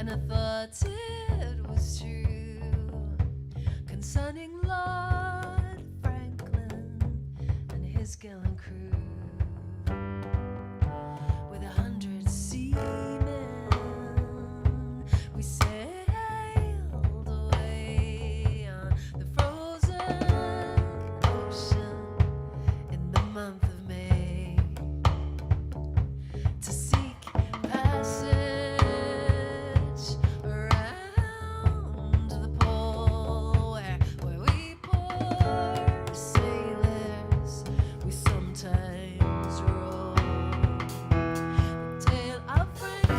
and I thought it was true concerning Lord Franklin and his gallant crew. With 100 seamen, we sailed away on the frozen ocean in the month of May to seek passage around the pole, where we poor sailors, we sometimes roll. The tale of Franklin,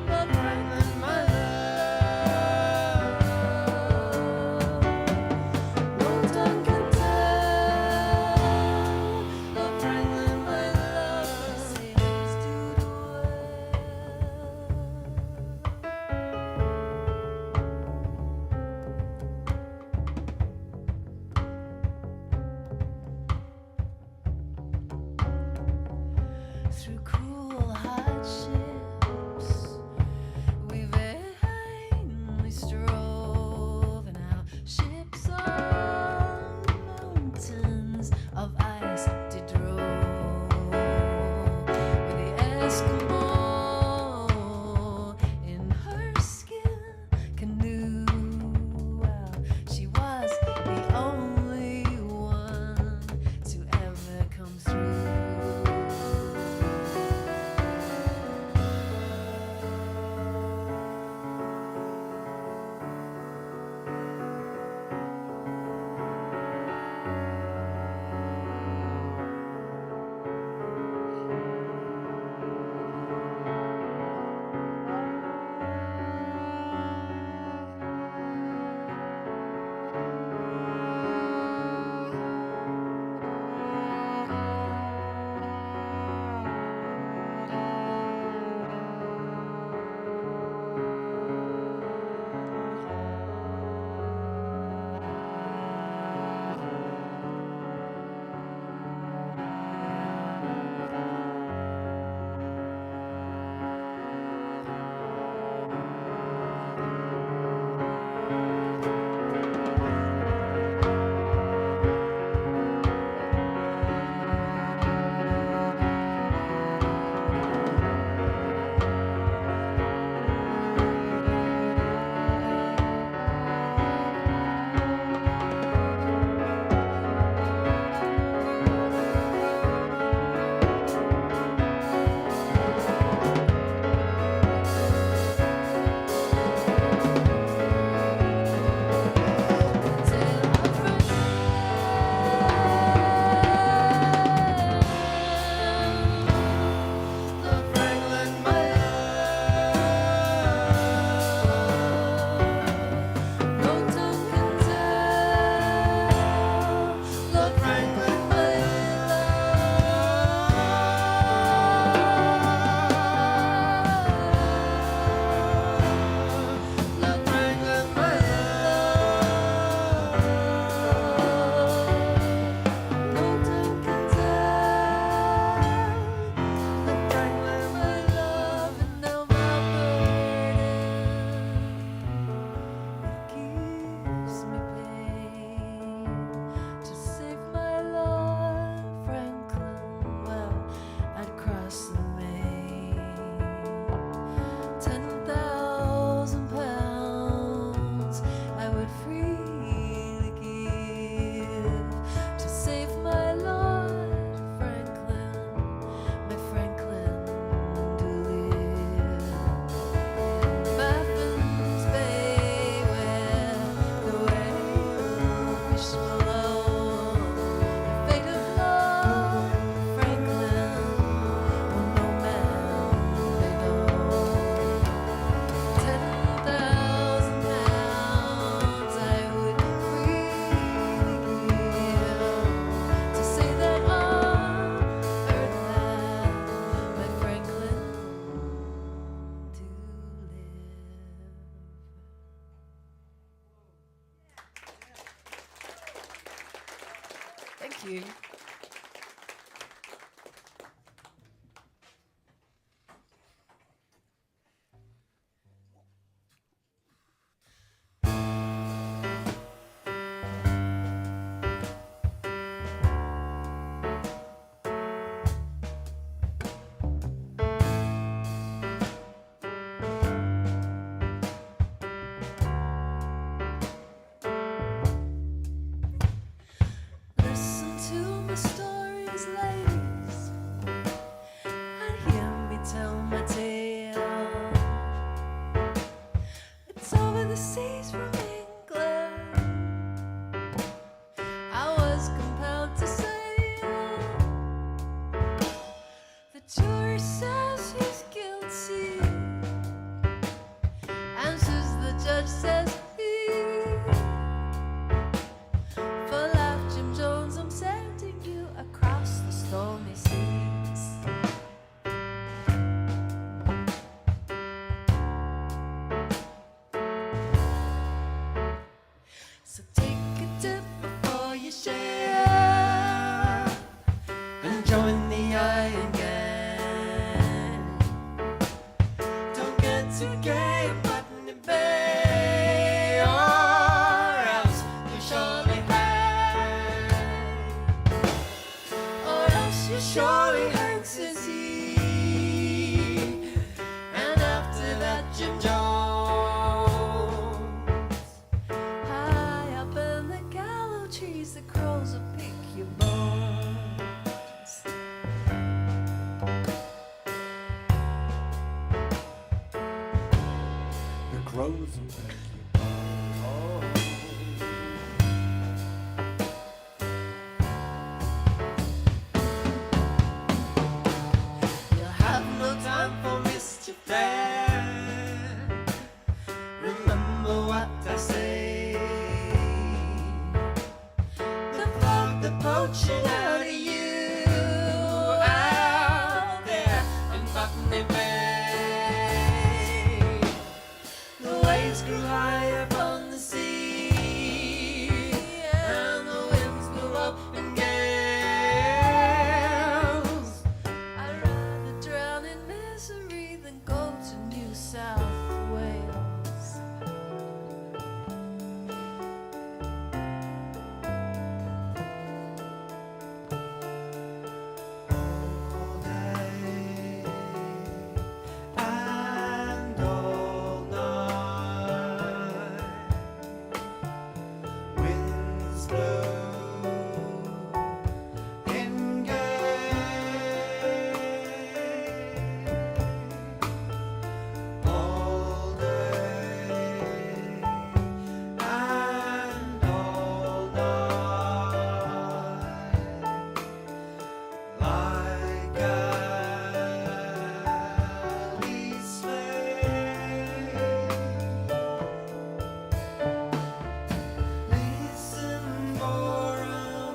Lord Franklin, my love, no tongue can tell. Lord Franklin, my love, sailors do dwell. Through cruel hardships, we vainly strove, and our ships on mountains of ice did roll. With the Eskimo in her skin canoe, well, she was the only one to ever come through. Thank you. You'll have no time for mischief there. Remember what I say. The fog, the poaching out of you out there in Botany Bay. The waves grew high upon the sea, and the winds blew up in gales. I'd rather drown in misery than go to New South Wales. All day and all night, winds blow in gale. All day and all night, like galley slave. Listen for a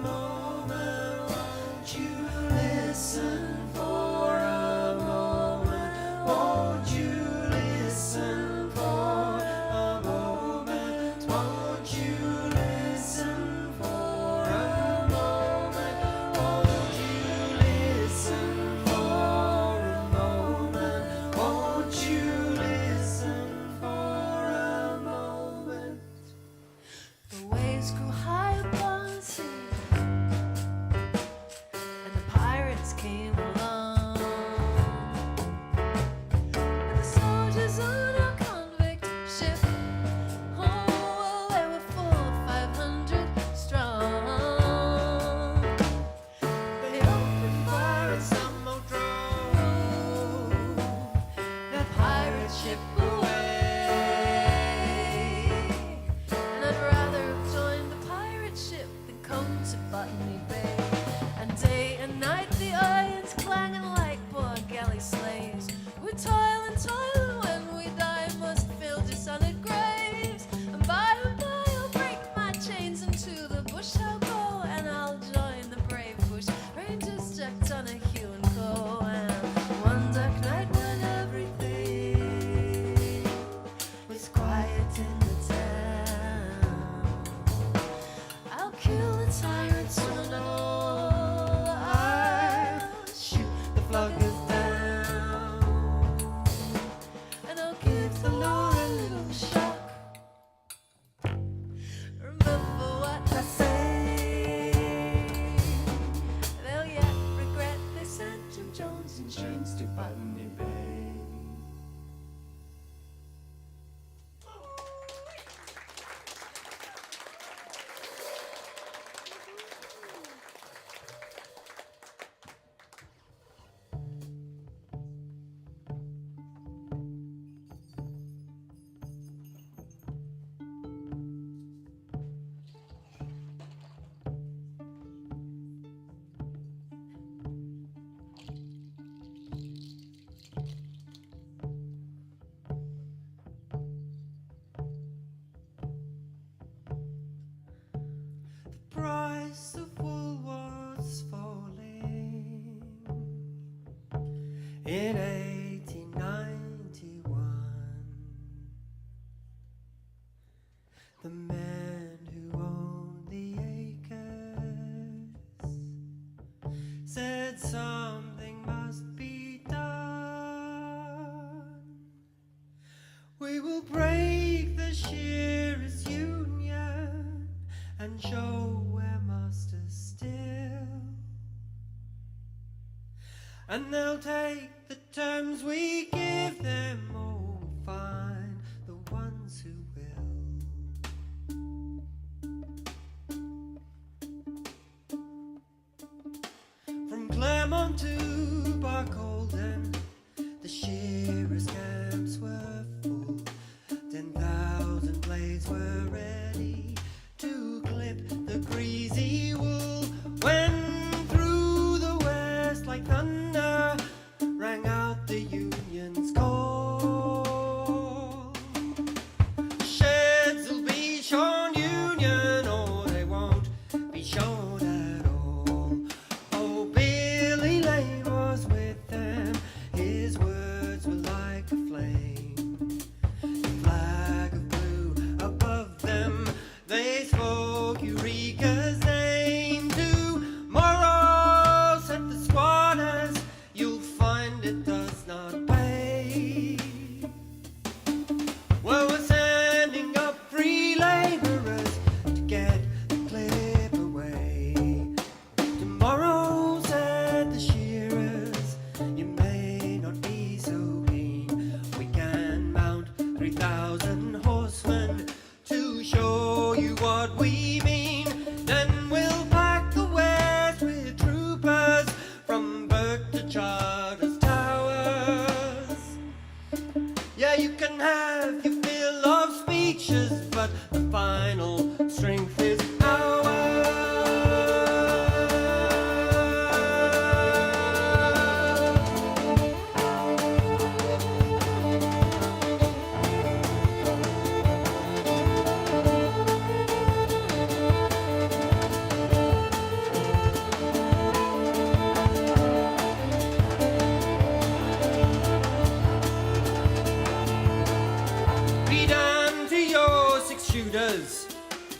moment, won't you listen for a moment? Won't you listen for a moment? Won't you listen for a moment? Won't you listen for a moment? Won't you listen for a moment? The waves grew high upon the sea, and the pirates came along with the soldiers on a convict ship. Oh, well, they were full, 500 strong. They opened fire and some more drove the pirate ship away. And I'd rather have joined the pirate ship than come to Botany Bay. And day and night the irons clanging like poor galley slaves. We toil and toil, and when we die must fill dishonored graves. And by I'll break my chains, and to the bush I'll go, and I'll join the brave bush rangers jacked on a hue and co. And one dark night when everything was quiet in the town, I'll kill the tyrants and I'll shoot the floggers down, and I'll give the law a little shock. Remember what I say. They'll yet regret they sent Jim Jones in chains to Botany Bay. Price of wool was falling in 1891. The man who owned the acres said something must be done. We will break the shearers' union and show we're masters still, and they'll take the terms we give them, or we'll find the ones who will. From Claremont to Barcaldine, the shearers' camps were full. 10,000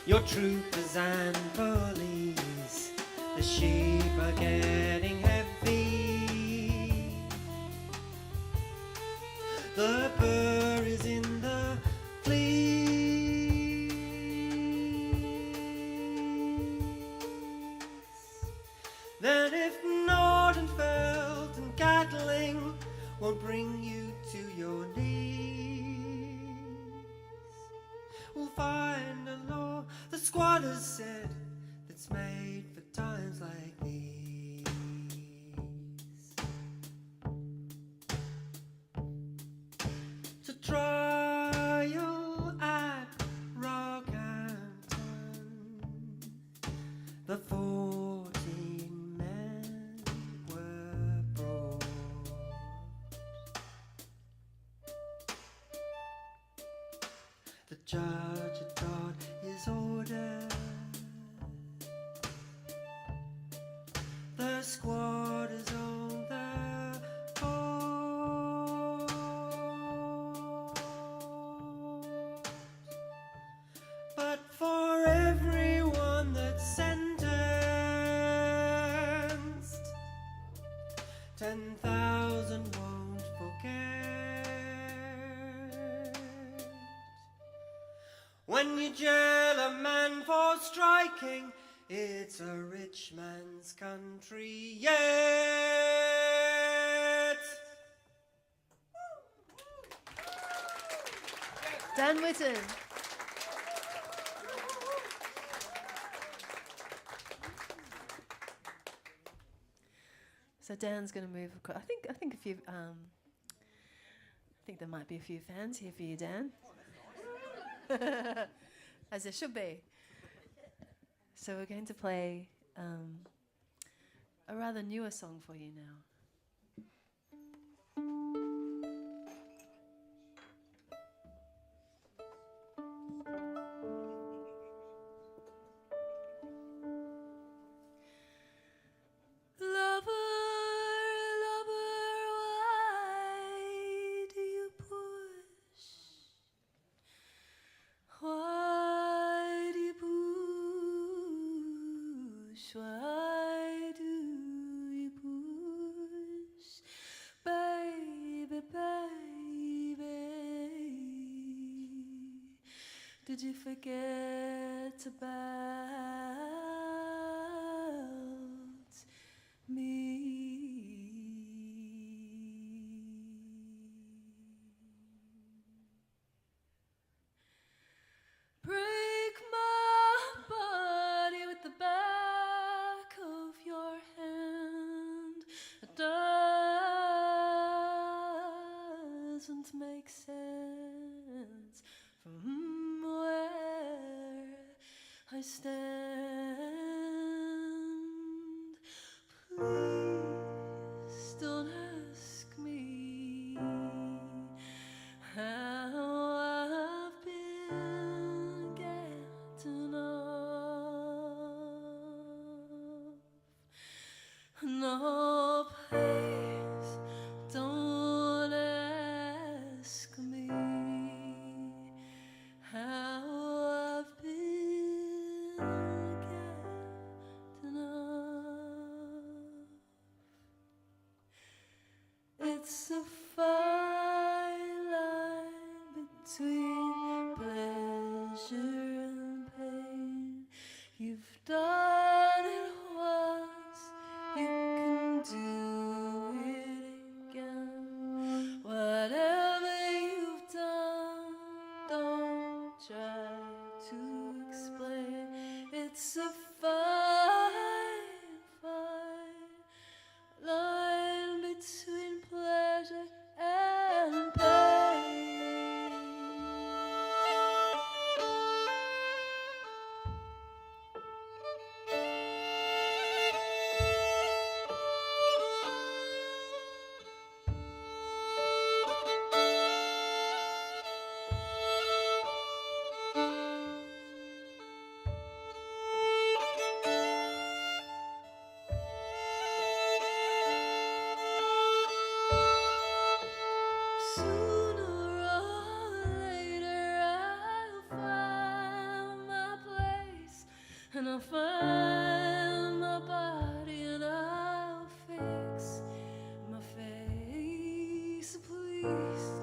your troopers and police. The sheep are getting heavy. The burr is in the fleece. Then if Nordenfeld and Gatling won't bring you to your knees, we'll find a law, the squatters said, that's made for times like these. To trial at Rockhampton, the 14 men were brought. The judge had got his order. The squatters on the court. But for everyone that's sentenced, 10,000 won't forget. When you jail a man for striking, it's a rich man's country yet. Dan Whitten. So Dan's going to move across. I think a few. I think there might be a few fans here for you, Dan. As there should be. So we're going to play a rather newer song for you now. Why do you push, baby, baby? Did you forget about me? Break my body with the back of your hand. It doesn't make sense from where I stand. Please don't ask me how I've been getting off. No, please don't ask me how I've been getting off. It's a fine line between pleasure and pain. You've done it once, you can do it again. Whatever you've done, don't try to explain. It's a fine, fine line between pleasure and pain. and I'll find my body and I'll fix my face. Please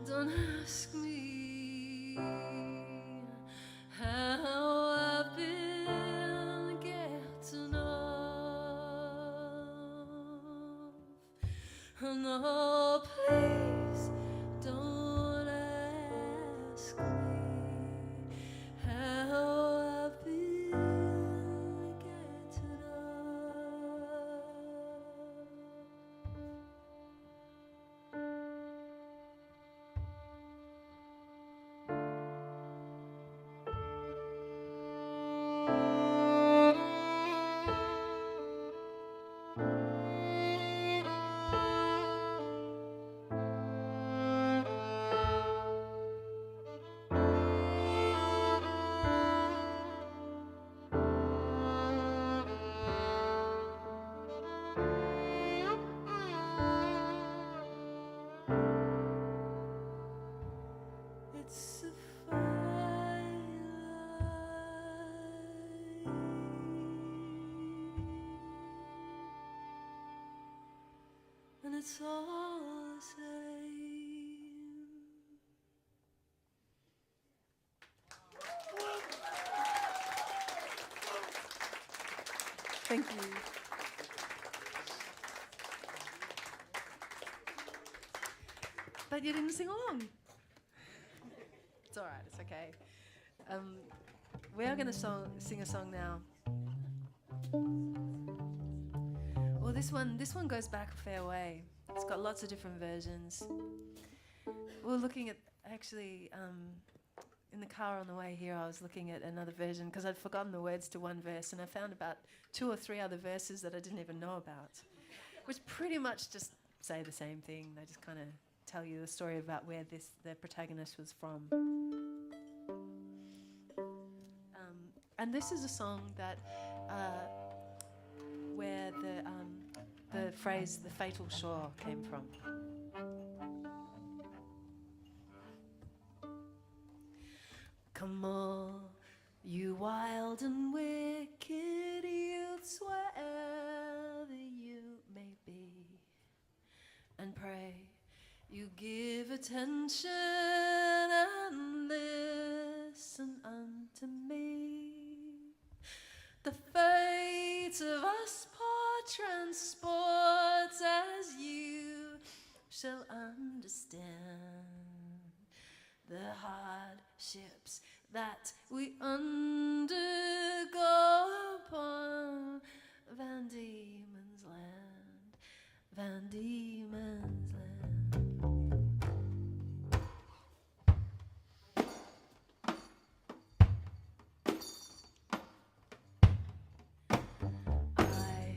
don't ask me how I've been getting off. No, please don't ask me how I've been getting off. It's a fine line, and it's all the same. Thank you. But you didn't sing along. It's all right. It's okay. We are going to sing a song now. Well, this one goes back a fair way. It's got lots of different versions. We were looking at actually in the car on the way here. I was looking at another version because I'd forgotten the words to one verse, and I found about 2 or 3 other verses that I didn't even know about, which pretty much just say the same thing. They just kind of tell you the story about where the protagonist was from. And this is a song that where the phrase "the fatal shore" came from. Come all you wild and wicked youths, wherever you may be, and pray you give attention and listen unto me. The fate of us poor transports, as you shall understand, the hardships that we undergo upon Van Diemen's Land, Van Diemen's Land. I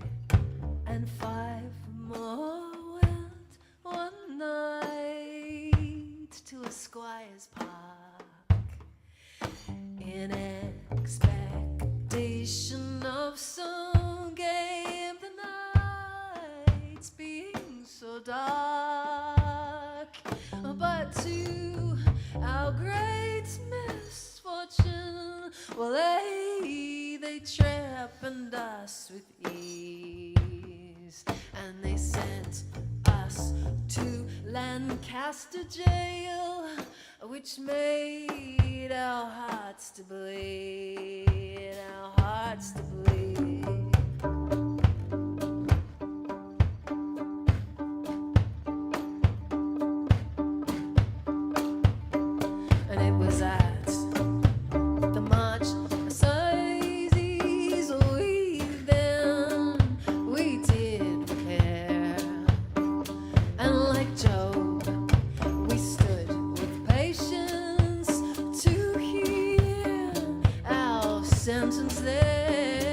and 5 more went one night to a squire's park, in expectation of some game, the nights being so dark. But to our great misfortune, well, they trappened us with ease, and they sent us to Lancaster jail, which made our hearts to bleed, our hearts to bleed. And it was at the March Assizes we did prepare, and like Job, we stood with patience to hear our sentence there.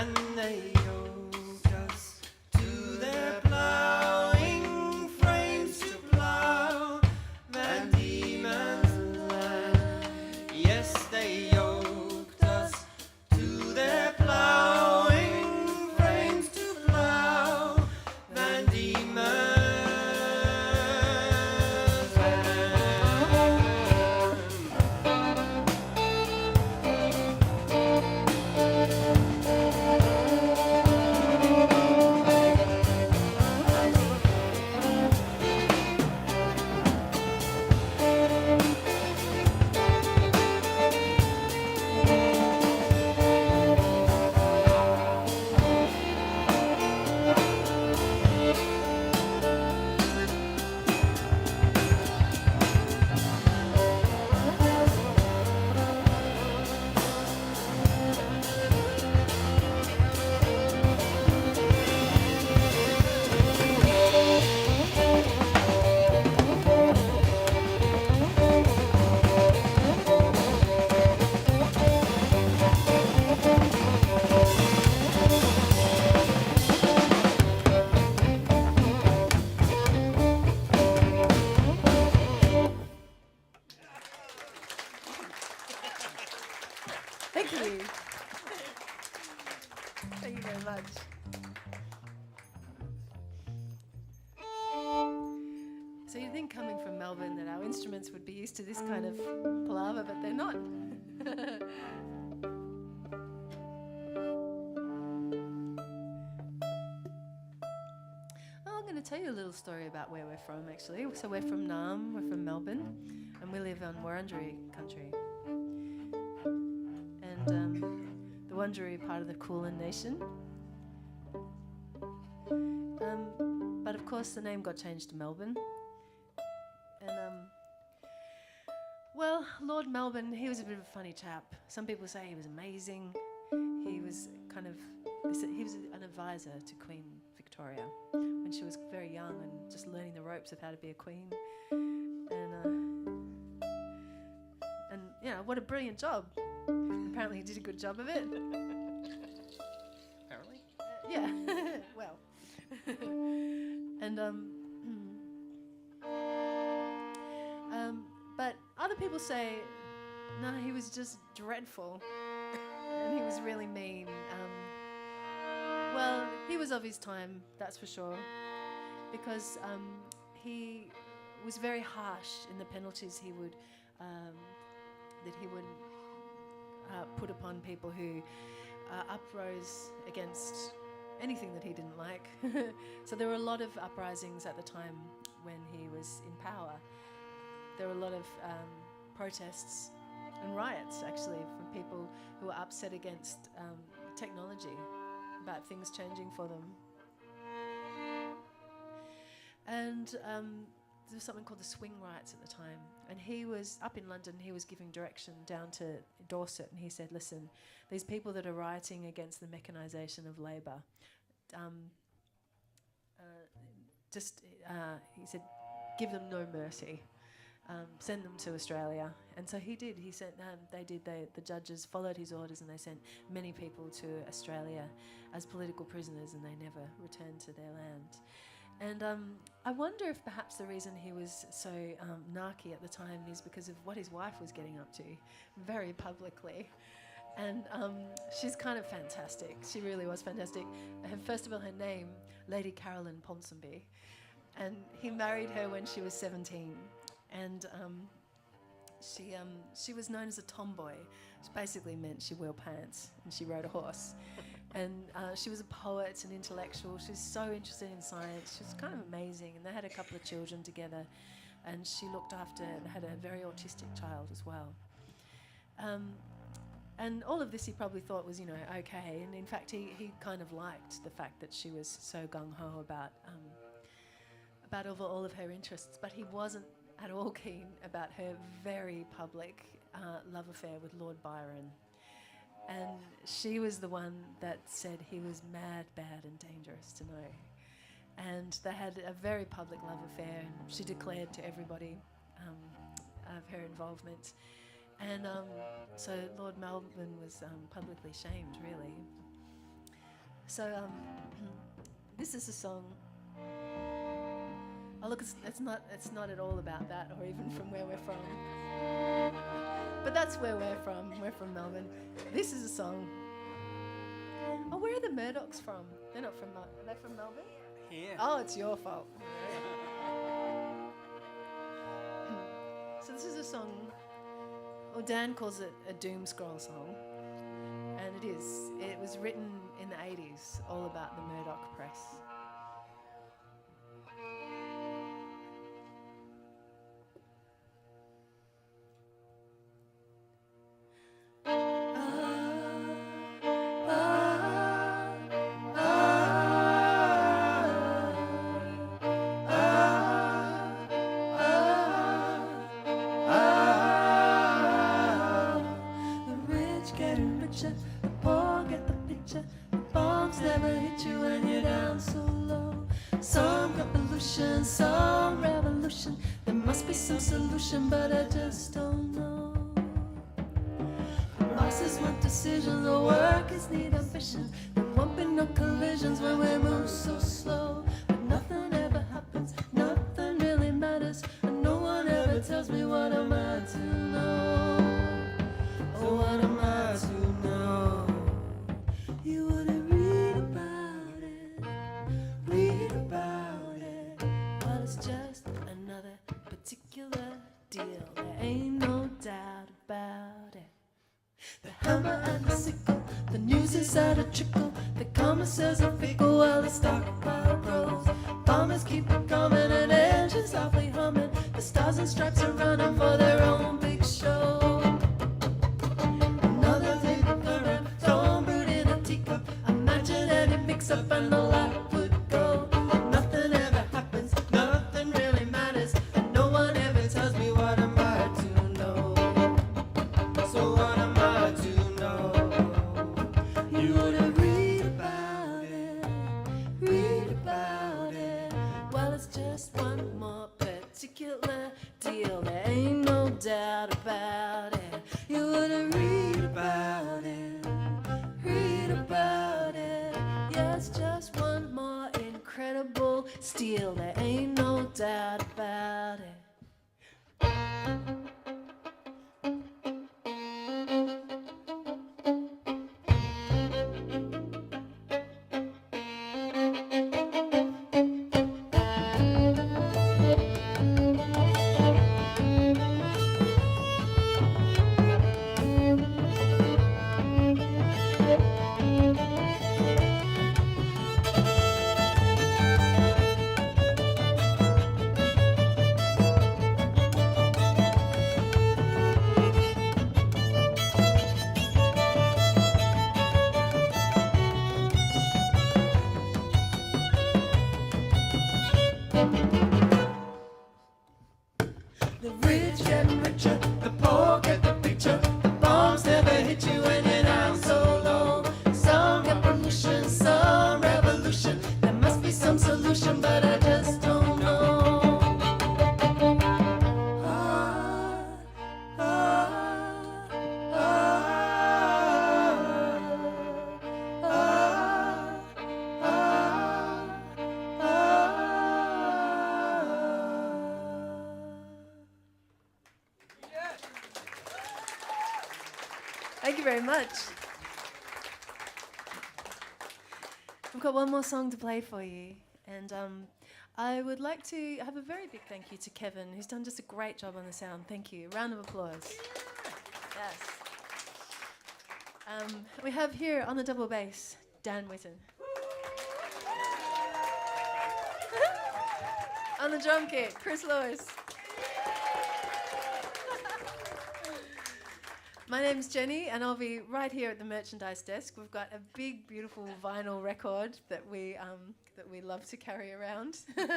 and they yoked us to their ploughing frames to plough Van Diemen's land. Yes, they yoked us to their ploughing frames to plough Van Diemen's land. Thank you. Thank you very much. So you'd think coming from Melbourne that our instruments would be used to this kind of palaver, but they're not. I'm going to tell you a little story about where we're from, actually. So we're from Naarm, we're from Melbourne, and we live on Wurundjeri country. And the Wurundjeri part of the Kulin Nation. But of course the name got changed to Melbourne. And well, Lord Melbourne, he was a bit of a funny chap. Some people say he was amazing. He was kind of, he was an advisor to Queen Victoria when she was very young and just learning the ropes of how to be a queen. And you know, what a brilliant job. Apparently he did a good job of it. Apparently. Yeah, well. And but other people say, no, he was just dreadful. And he was really mean. Well, he was of his time, that's for sure. Because he was very harsh in the penalties he would put upon people who uprose against anything that he didn't like. So there were a lot of uprisings at the time when he was in power. There were a lot of protests and riots, actually, from people who were upset against technology, about things changing for them. And there was something called the swing riots at the time. And he was up in London, he was giving direction down to Dorset, and he said, listen, these people that are rioting against the mechanisation of labour, he said, give them no mercy. Send them to Australia. And so he did. He sent. The judges followed his orders, and they sent many people to Australia as political prisoners, and they never returned to their land. And I wonder if perhaps the reason he was so narky at the time is because of what his wife was getting up to, very publicly. And she's kind of fantastic. She really was fantastic. First of all, her name, Lady Caroline Ponsonby, and he married her when she was 17. And she was known as a tomboy, which basically meant she wore pants and she rode a horse. And she was a poet and intellectual. She was so interested in science. She was kind of amazing. And they had a couple of children together. And she looked after and had a very autistic child as well. And all of this he probably thought was, okay. And in fact, he kind of liked the fact that she was so gung-ho about all of her interests. But he wasn't at all keen about her very public love affair with Lord Byron. And she was the one that said he was mad, bad and dangerous to know. And they had a very public love affair, and she declared to everybody of her involvement. And so Lord Melbourne was publicly shamed, really. So this is a song. Oh look, it's not at all about that, or even from where we're from. But that's where we're from. We're from Melbourne. This is a song. Oh, where are the Murdochs from? They're not from. Are they from Melbourne? Here. Oh, it's your fault. So this is a song. Well, Dan calls it a doom scroll song, and it is. It was written in the 80s, all about the Murdoch press. Some revolution. There must be some solution, but I just don't know. The bosses want decisions, the workers need ambition. There won't be no collisions when we move so slow. But nothing ever happens, nothing really matters, and no one ever tells me what am I to know. Oh, what am I to know? You wouldn't read about it, read about it. Well, it's just another particular deal. There ain't no doubt about it. The hammer and the sickle, the news is at a trickle. The commissars are fickle while the stockpile grows. Bombers keep it coming and engines softly humming. The stars and stripes are running for their own big show. Another day to go around, throwing brewed in a teacup. Imagine any mix-up and the light would go. Nothing ever happens, nothing really matters, and no one ever tells me what am I to know. So what am I to know? You wouldn't read about it, read about it. Well, it's just one more particular deal. There ain't no doubt about it. You wouldn't read about it, read about it. Yeah, it's just one more incredible steal. There ain't no doubt about it. The rich getting richer, the poor get the picture. The bombs never hit you when you're down so low. Some get pollution, some revolution. There must be some solution, but I just don't know. Ah, ah, ah, ah, Thank you very much. We've got one more song to play for you, and I would like to have a very big thank you to Kevin, who's done just a great job on the sound. Thank you. Round of applause. Yes. We have here on the double bass, Dan Whitten. On the drum kit, Chris Lewis. My name's Jenny, and I'll be right here at the merchandise desk. We've got a big, beautiful vinyl record that we love to carry around. And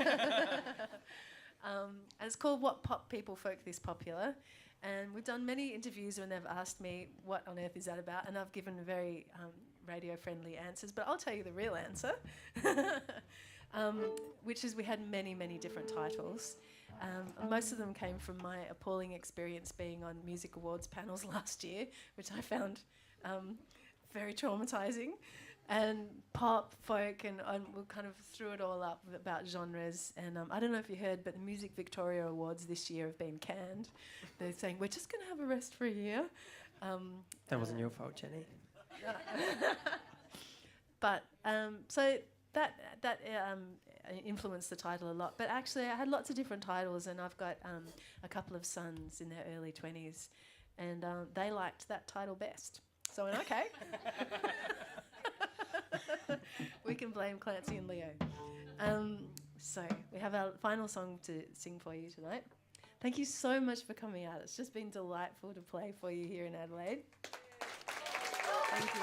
it's called What Pop People Folk This Popular. And we've done many interviews when they've asked me what on earth is that about, and I've given very radio-friendly answers, but I'll tell you the real answer, which is we had many, many different titles. Most of them came from my appalling experience being on music awards panels last year, which I found very traumatising. and pop, folk, and we kind of threw it all up about genres. And I don't know if you heard, but the Music Victoria Awards this year have been canned. They're saying we're just going to have a rest for a year. That wasn't your fault, Jenny. But so that influenced the title a lot. But actually, I had lots of different titles, and I've got a couple of sons in their early 20s, and they liked that title best. So I went, okay. We can blame Clancy and Leo. So we have our final song to sing for you tonight. Thank you so much for coming out. It's just been delightful to play for you here in Adelaide. Thank you.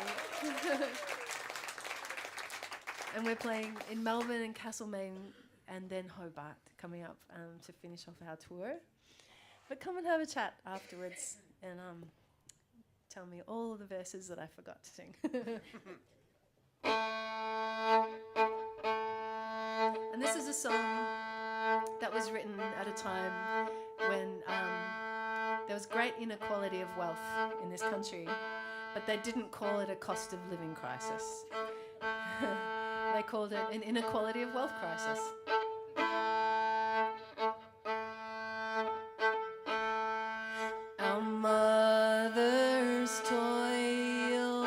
And we're playing in Melbourne and Castlemaine and then Hobart coming up to finish off our tour. But come and have a chat afterwards and tell me all the verses that I forgot to sing. And this is a song that was written at a time when there was great inequality of wealth in this country, but they didn't call it a cost of living crisis. They called it an inequality of wealth crisis. Our mothers toil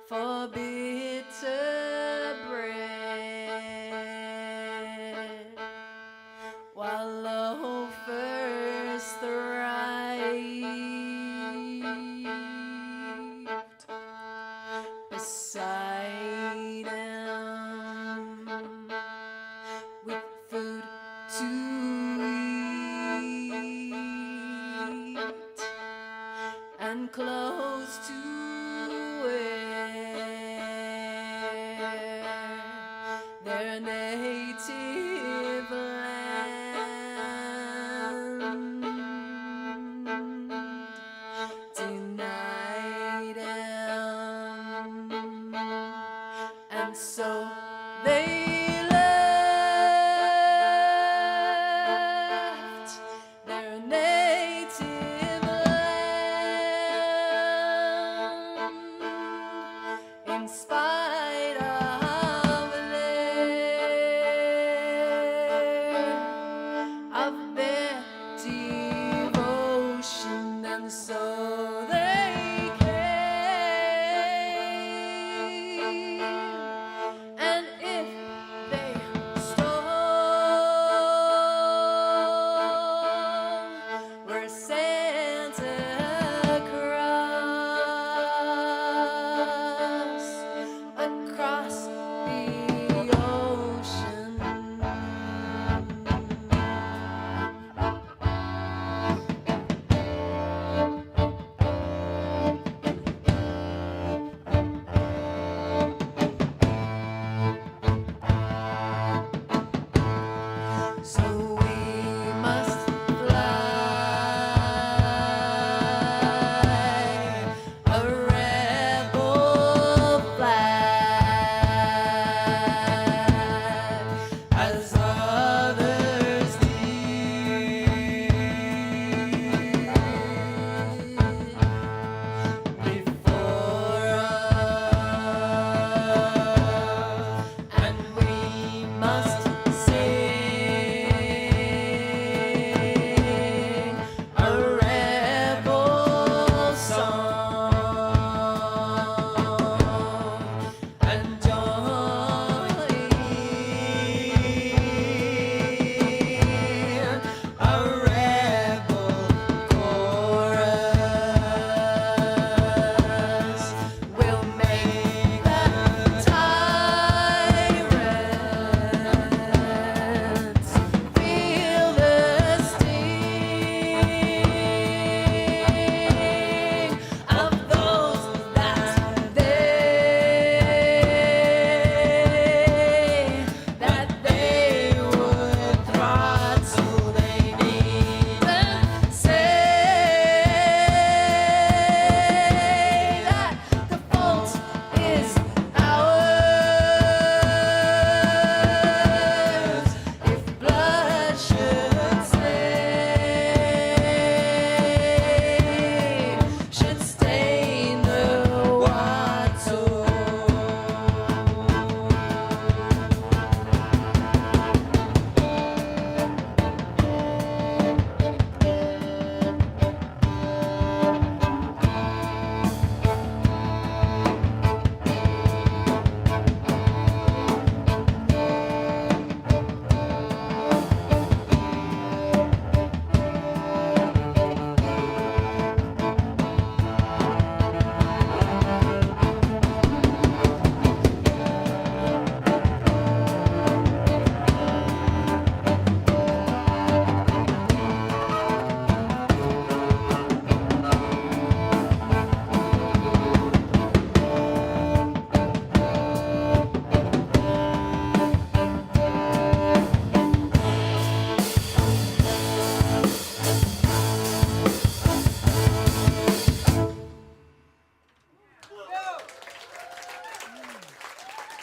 for bitter bread, while loafers thrived beside him with food to eat and clothes to wear. Their native land denied them, and so they left their native land in spite of their devotion, and so they came. And if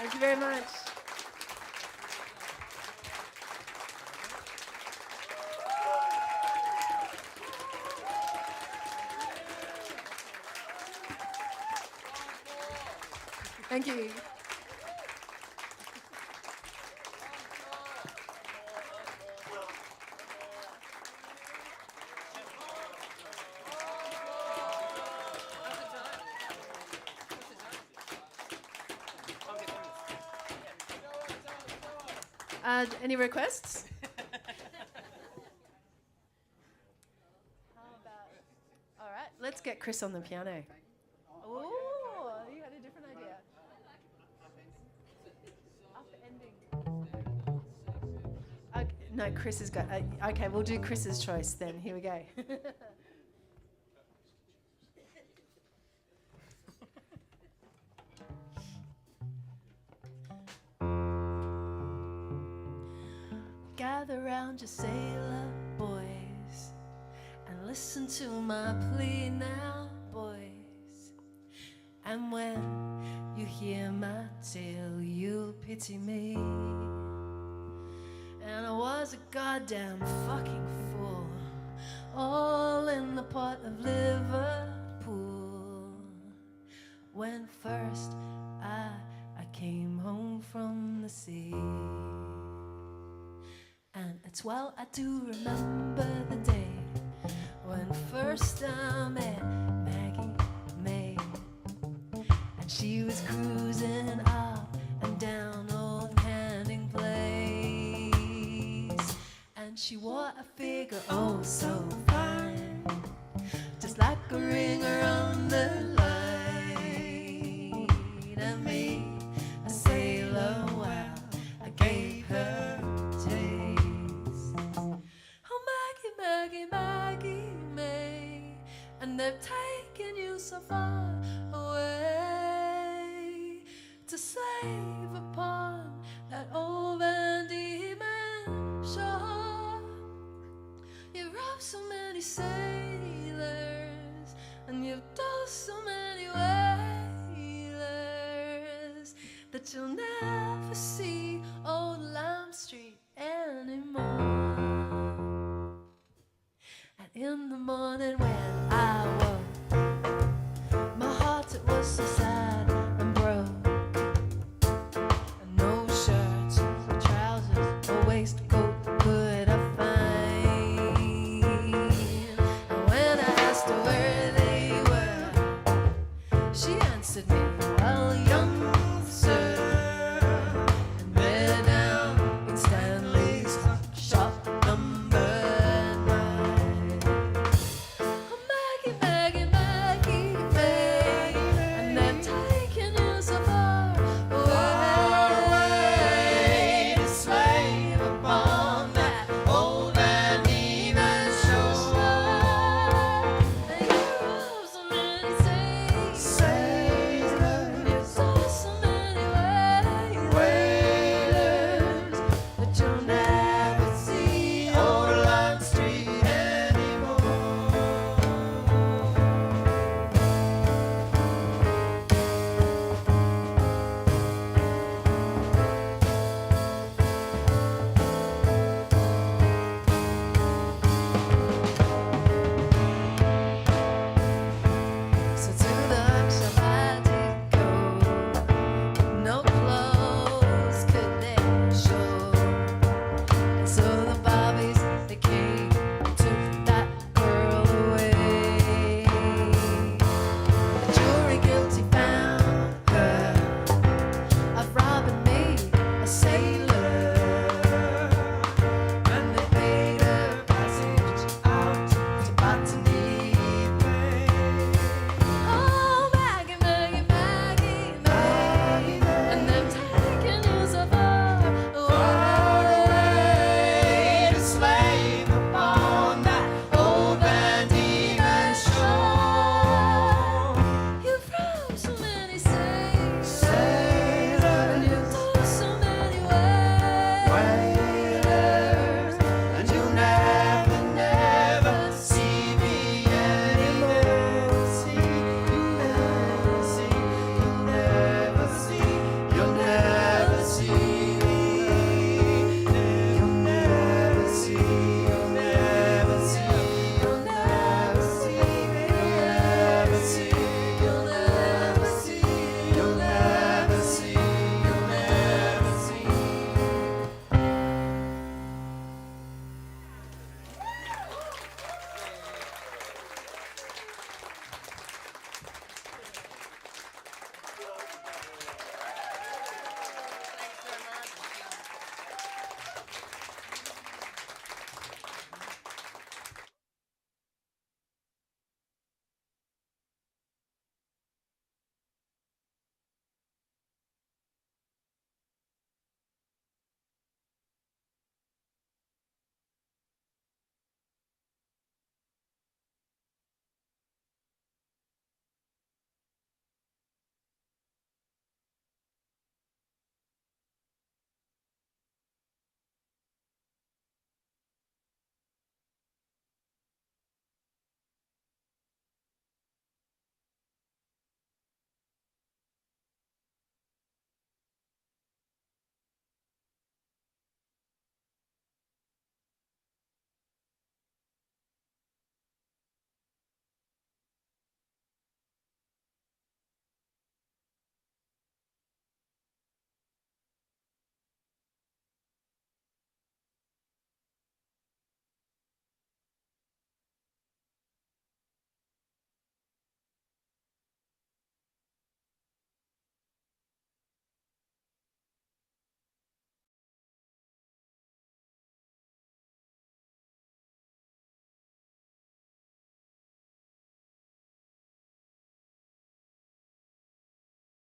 Thank you very much. Thank you. Any requests? How about? All right, let's get Chris on the piano. Oh, you had a different idea. Upending. Okay, no, Chris has got. Okay, we'll do Chris's choice then. Here we go. Gather round your sailor boys and listen to my plea now, boys. And when you hear my tale, you'll pity me. And I was a goddamn fucking fool, all in the port of Liverpool, when first I came home from the sea. And it's well I do remember the day when first I met Maggie May, and she was cruising up and down Old Canning Place, and she wore a figure oh so fine, just like a ring around the line. And me, a sailor, well, I gave her taste. Oh Maggie, Maggie, Maggie May, and they've taken you so far away to slay